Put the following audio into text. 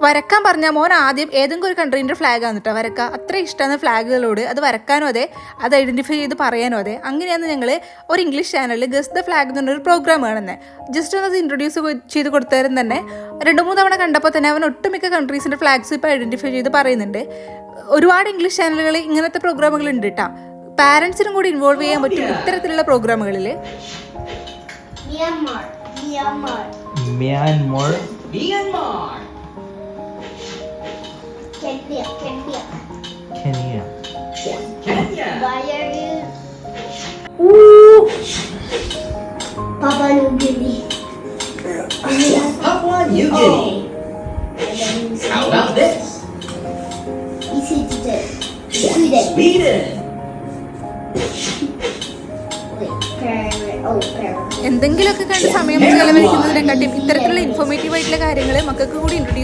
വരക്കാൻ പറഞ്ഞാൽ മോൻ ആദ്യം ഏതെങ്കിലും ഒരു കൺട്രീൻ്റെ ഫ്ലാഗ് ആണ് കേട്ടോ വരക്കുക. അത്ര ഇഷ്ടമാണ് ഫ്ലാഗുകളോട്. അത് വരക്കാനും അതെ, അത് ഐഡൻറ്റിഫൈ ചെയ്ത് പറയാനും അതെ. അങ്ങനെയാണ് ഞങ്ങൾ ഒരു ഇംഗ്ലീഷ് ചാനലിൽ ഗസ് ദ ഫ്ലാഗ് എന്ന് പറഞ്ഞൊരു പ്രോഗ്രാം കാണുന്നത്. ജസ്റ്റ് ഒന്ന് അത് ഇൻട്രൊഡ്യൂസ് ചെയ്ത് കൊടുത്തവരും തന്നെ 2-3 തവണ കണ്ടപ്പോൾ തന്നെ അവൻ ഒട്ടുമിക്ക കൺട്രീസിൻ്റെ ഫ്ലാഗ്സ് ഇപ്പോൾ ഐഡൻറ്റിഫൈ ചെയ്ത് പറയുന്നുണ്ട്. ഒരുപാട് ഇംഗ്ലീഷ് ചാനലുകൾ ഇങ്ങനത്തെ പ്രോഗ്രാമുകൾ ഉണ്ട് കേട്ടോ. പാരൻസിനും കൂടി ഇൻവോൾവ് ചെയ്യാൻ പറ്റും ഇത്തരത്തിലുള്ള പ്രോഗ്രാമുകളിൽ. Kenya. Why are you? Ooh. Papua New Guinea. Papua New Guinea. How about this? Sweden. Sweden. എന്തെങ്കിലുമൊക്കെ കണ്ട് സമയം ചെലവഴിക്കുന്നതിനെക്കാട്ടിയും ഇത്തരത്തിലുള്ള ഇൻഫോർമേറ്റീവ് ആയിട്ടുള്ള കാര്യങ്ങൾ മക്കൾക്ക് കൂടി ഇൻട്രൊഡ്യൂസ്